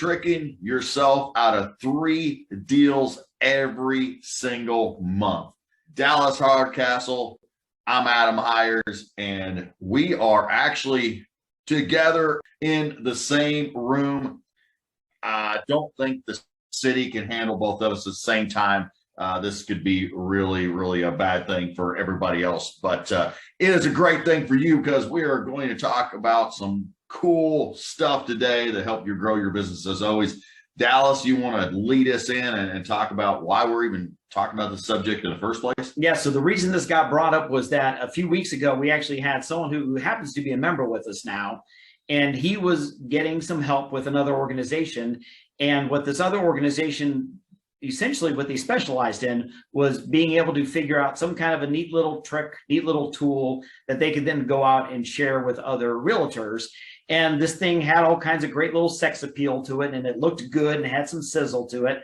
tricking yourself out of 3 deals every single month. Dallas Hardcastle, I'm Adam Hires, and we are actually together in the same room. I don't think the city can handle both of us at the same time. This could be really, really a bad thing for everybody else, but it is a great thing for you because we are going to talk about some cool stuff today to help you grow your business. As always, Dallas, you want to lead us in and talk about why we're even talking about the subject in the first place? Yeah, so the reason this got brought up was that a few weeks ago, we actually had someone who happens to be a member with us now, and he was getting some help with another organization. And what this other organization, essentially what they specialized in, was being able to figure out some kind of a neat little trick, neat little tool that they could then go out and share with other realtors. And this thing had all kinds of great little sex appeal to it, and it looked good and had some sizzle to it,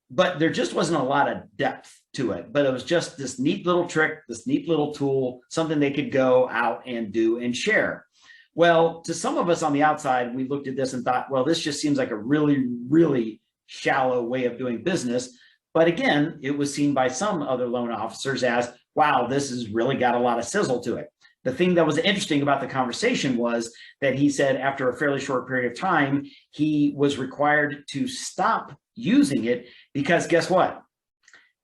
but there just wasn't a lot of depth to it. But it was just this neat little trick, this neat little tool, something they could go out and do and share. Well, to some of us on the outside, we looked at this and thought, well, this just seems like a really, really shallow way of doing business. But again, it was seen by some other loan officers as, wow, this has really got a lot of sizzle to it. The thing that was interesting about the conversation was that he said after a fairly short period of time, he was required to stop using it because guess what?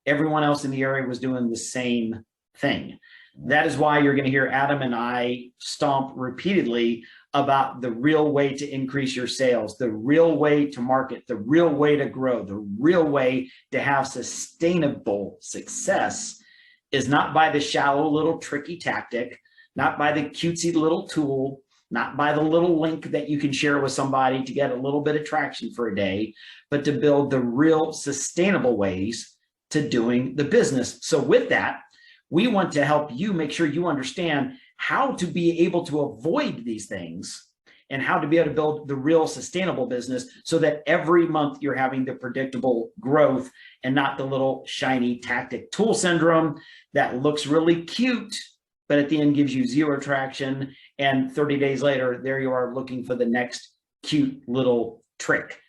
Everyone else in the area was doing the same thing. That is why you're going to hear Adam and I stomp repeatedly about the real way to increase your sales, the real way to market, the real way to grow, the real way to have sustainable success is not by the shallow little tricky tactic, not by the cutesy little tool, not by the little link that you can share with somebody to get a little bit of traction for a day, but to build the real sustainable ways to doing the business. So with that, we want to help you make sure you understand how to be able to avoid these things and how to be able to build the real sustainable business so that every month you're having the predictable growth and not the little shiny tactic tool syndrome that looks really cute, but at the end gives you zero traction. And 30 days later, there you are looking for the next cute little trick.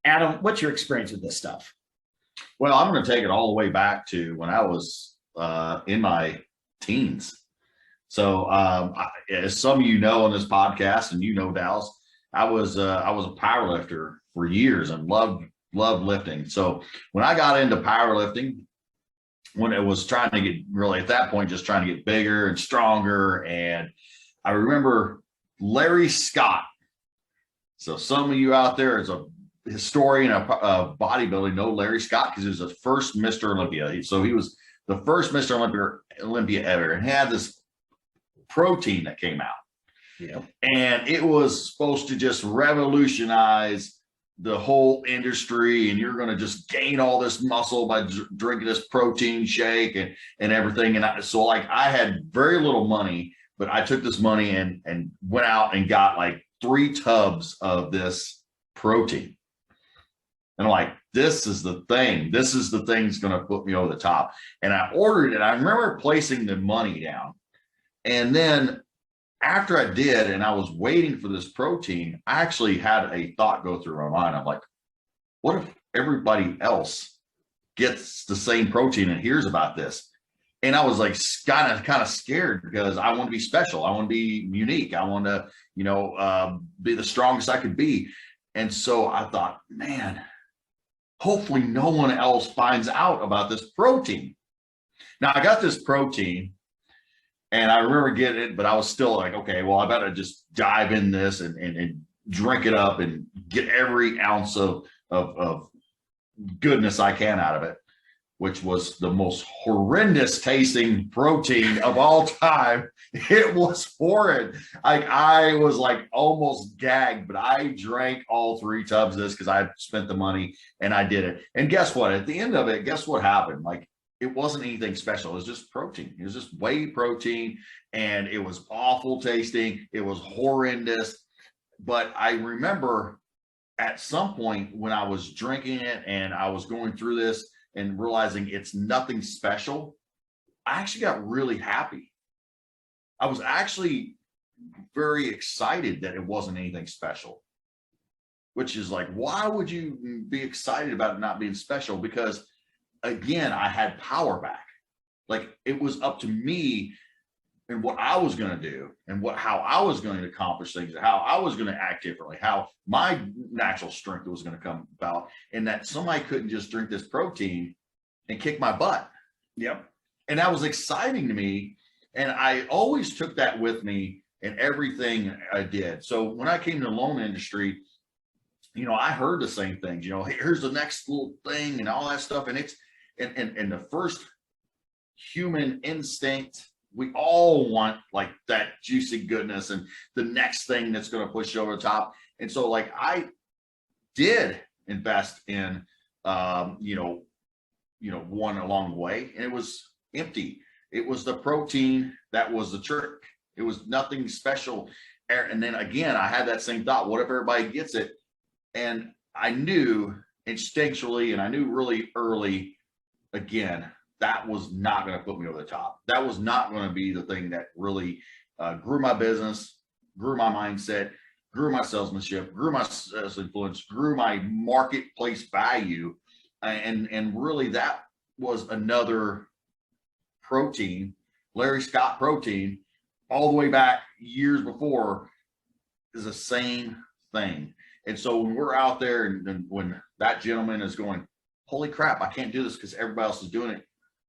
Adam, what's your experience with this stuff? Well, I'm going to take it all the way back to when I was in my teens. So as some of you know on this podcast, and you know, Dallas, I was a power lifter for years and loved lifting. So when I got into powerlifting, when it was trying to get really at that point, just trying to get bigger and stronger. And I remember Larry Scott. So some of you out there as a historian of bodybuilding know Larry Scott because he was the first Mr. Olympia. So he was the first Mr. Olympia ever and had this protein that came out. Yeah. And it was supposed to just revolutionize the whole industry, and you're going to just gain all this muscle by drinking this protein shake and everything. And so like I had very little money, but I took this money and went out and got like 3 tubs of this protein. And I'm like, this is the thing. This is the thing that's going to put me over the top. And I ordered it. I remember placing the money down. And then after I did, and I was waiting for this protein, I actually had a thought go through my mind. I'm like, what if everybody else gets the same protein and hears about this? And I was like kind of scared because I want to be special. I want to be unique. I want to, be the strongest I could be. And so I thought, man, hopefully no one else finds out about this protein. Now I got this protein and I remember getting it, but I was still like, okay, well, I better just dive in this and drink it up and get every ounce of goodness I can out of it, which was the most horrendous tasting protein of all time. It was horrid. I was like almost gagged, but I drank all 3 tubs of this because I spent the money and I did it. And guess what? At the end of it, guess what happened? Like, it wasn't anything special. It was just protein. It was just whey protein, and it was awful tasting. It was horrendous. But I remember at some point when I was drinking it and I was going through this and realizing it's nothing special, I actually got really happy. I was actually very excited that it wasn't anything special. which is like, why would you be excited about it not being special? Because again, I had power back. Like it was up to me and what I was going to do and how I was going to accomplish things, how I was going to act differently, how my natural strength was going to come about, and that somebody couldn't just drink this protein and kick my butt. Yep. And that was exciting to me. And I always took that with me in everything I did. So when I came to the loan industry, you know, I heard the same things, you know, hey, here's the next little thing and all that stuff. And it's, and the first human instinct, we all want like that juicy goodness and the next thing that's going to push you over the top. And so like I did invest in, one along the way, and it was empty. It was the protein that was the trick. It was nothing special. And then again, I had that same thought, what if everybody gets it? And I knew instinctually, and I knew really early, again, that was not going to put me over the top. That was not going to be the thing that really grew my business, grew my mindset, grew my salesmanship, grew my sales influence, grew my marketplace value. And really that was another protein, Larry Scott protein, all the way back years before, is the same thing. And so when we're out there and when that gentleman is going, holy crap, I can't do this because everybody else is doing it.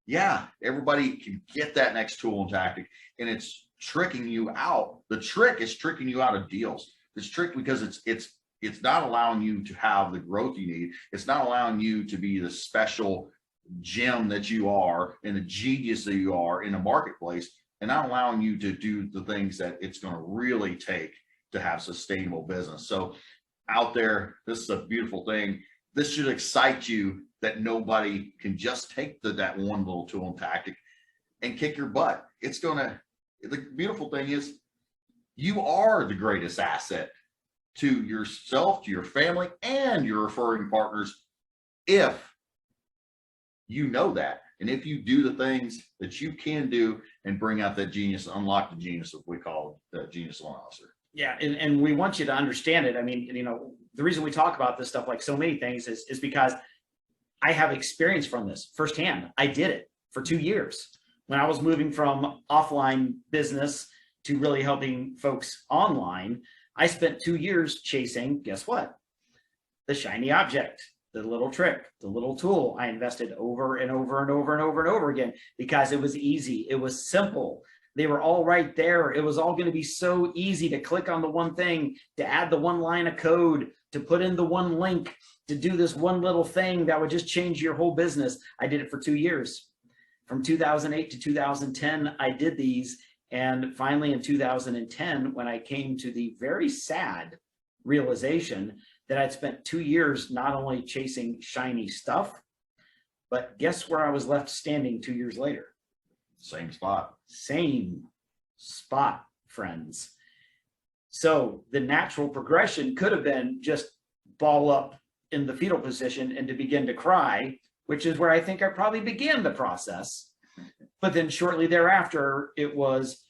Yeah, everybody can get that next tool and tactic, and it's tricking you out. The trick is tricking you out of deals. It's trick because it's not allowing you to have the growth you need. It's not allowing you to be the special gem that you are and the genius that you are in the marketplace, and not allowing you to do the things that it's going to really take to have sustainable business. So out there, this is a beautiful thing. This should excite you that nobody can just take that one little tool and tactic and kick your butt. It's the beautiful thing is you are the greatest asset to yourself, to your family, and your referring partners if you know that. And if you do the things that you can do and bring out that genius, unlock the genius of what we call the genius loan officer. Yeah, and we want you to understand it. I mean, you know, the reason we talk about this stuff, like so many things, is because I have experience from this firsthand. I did it for 2 years when I was moving from offline business to really helping folks online. I spent 2 years chasing, guess what? The shiny object, the little trick, the little tool. I invested over and over and over and over and over again because it was easy. It was simple. They were all right there. It was all going to be so easy to click on the one thing, to add the one line of code, to put in the one link, to do this one little thing that would just change your whole business. I did it for 2 years. From 2008 to 2010, I did these. And finally in 2010, when I came to the very sad realization that I'd spent 2 years not only chasing shiny stuff, but guess where I was left standing 2 years later? Same spot. Same spot, friends. So the natural progression could have been just ball up in the fetal position and to begin to cry, which is where I think I probably began the process. But then shortly thereafter, it was,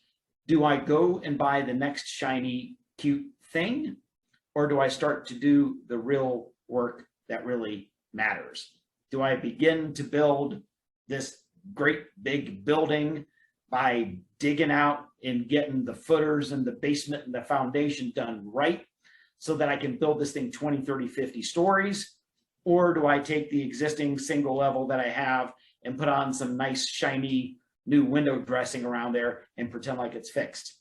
do I go and buy the next shiny, cute thing? Or do I start to do the real work that really matters? Do I begin to build this great big building by digging out and getting the footers and the basement and the foundation done right so that I can build this thing 20, 30, 50 stories? Or do I take the existing single level that I have and put on some nice shiny new window dressing around there and pretend like it's fixed?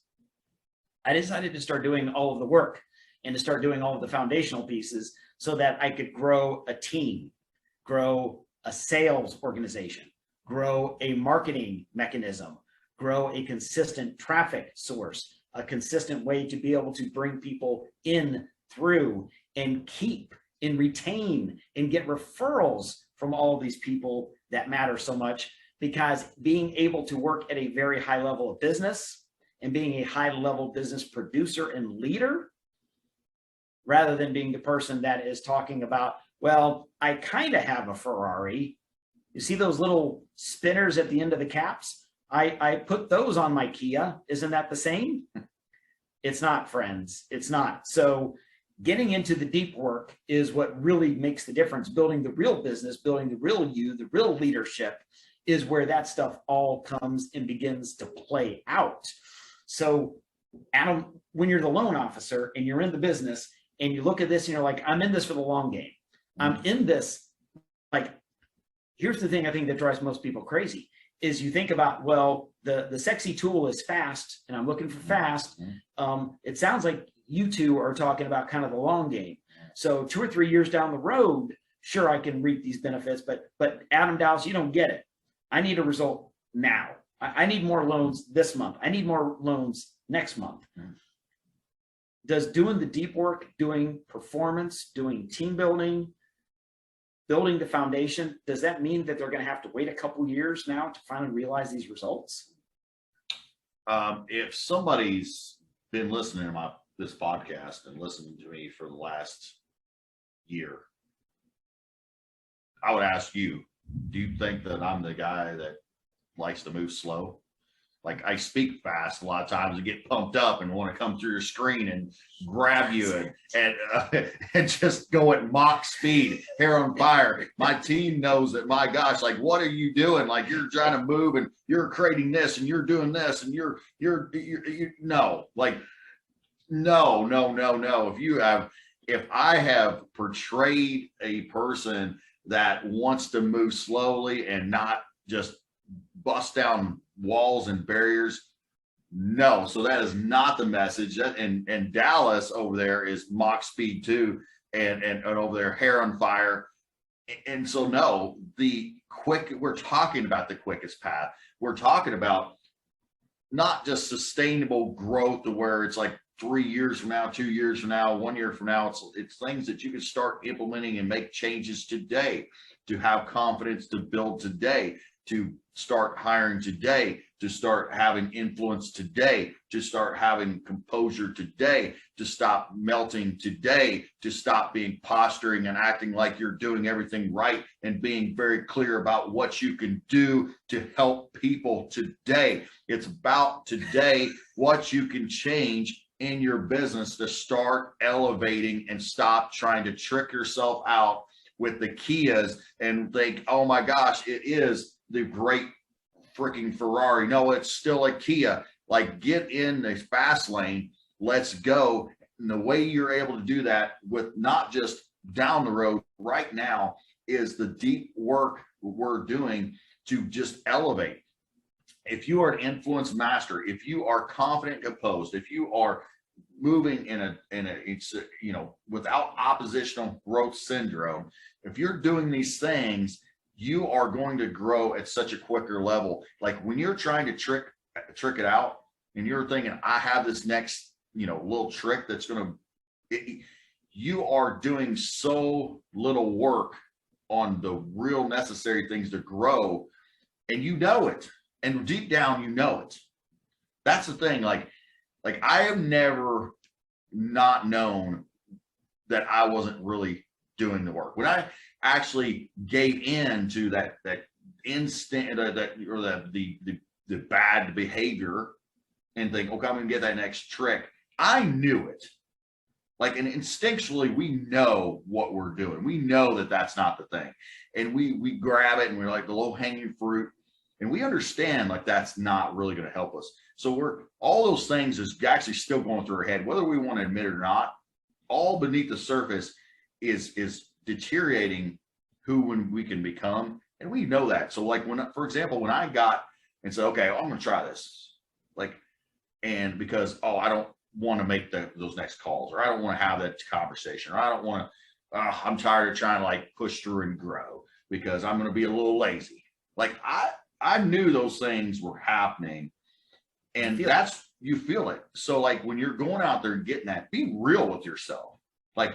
I decided to start doing all of the work and to start doing all of the foundational pieces so that I could grow a team, grow a sales organization, grow a marketing mechanism, grow a consistent traffic source, a consistent way to be able to bring people in, through, and keep and retain and get referrals from all of these people that matter so much. Because being able to work at a very high level of business and being a high level business producer and leader, rather than being the person that is talking about, well, I kind of have a Ferrari. You see those little spinners at the end of the caps? I put those on my Kia. Isn't that the same? It's not, friends. It's not. So Getting into the deep work is what really makes the difference. Building the real business, building the real you, the real leadership is where that stuff all comes and begins to play out. So, Adam, when you're the loan officer and you're in the business and you look at this and you're like, I'm in this for the long game. I'm in this, like, here's the thing I think that drives most people crazy is you think about, well, the sexy tool is fast and I'm looking for fast. It sounds like you two are talking about kind of the long game. So 2 or 3 years down the road, sure, I can reap these benefits, but Adam Dallas, you don't get it. I need a result now. I need more loans this month. I need more loans next month. Does doing the deep work, doing performance, doing team building, building the foundation, does that mean that they're going to have to wait a couple years now to finally realize these results? If somebody's been listening to this podcast and listening to me for the last year, I would ask you, do you think that I'm the guy that likes to move slow? Like, I speak fast a lot of times and get pumped up and want to come through your screen and grab you and just go at mock speed, hair on fire. My team knows that, my gosh, like, what are you doing? Like, you're trying to move and you're creating this and you're doing this and you're no, like, no. If I have portrayed a person that wants to move slowly and not just bust down walls and barriers, no. So that is not the message. And Dallas over there is mock speed too, and over there hair on fire. And so no, we're talking about the quickest path. We're talking about not just sustainable growth to where it's like 3 years from now, 2 years from now, 1 year from now. It's things that you can start implementing and make changes today, to have confidence, to build today, to start hiring today, to start having influence today, to start having composure today, to stop melting today, to stop being posturing and acting like you're doing everything right, and being very clear about what you can do to help people today. It's about today, what you can change in your business to start elevating and stop trying to trick yourself out with the Kias and think, oh my gosh, it is the great freaking Ferrari. No, it's still a Kia. Like, get in the fast lane. Let's go. And the way you're able to do that with not just down the road right now is the deep work we're doing to just elevate. If you are an influence master, if you are confident, composed, if you are moving in a without oppositional growth syndrome, if you're doing these things, you are going to grow at such a quicker level. Like, when you're trying to trick it out and you're thinking, I have this next, little trick that's going to, you are doing so little work on the real necessary things to grow, and you know it. And deep down, you know it. That's the thing. Like I have never not known that I wasn't really doing the work. When I actually gave in to that instinct, the bad behavior, and think, okay, I'm gonna get that next trick, I knew it. Like, and instinctually, we know what we're doing. We know that that's not the thing, and we grab it, and we're like the low-hanging fruit, and we understand like that's not really going to help us. So all those things is actually still going through our head, whether we want to admit it or not. All beneath the surface is deteriorating who we can become, and we know that. So, like, for example, when I got and said, okay, I'm going to try this, and because I don't want to make those next calls, or I don't want to have that conversation, or I don't want to, I'm tired of trying to push through and grow because I'm going to be a little lazy. Like, I knew those things were happening, and you feel it. So, when you're going out there and getting that, be real with yourself. Like,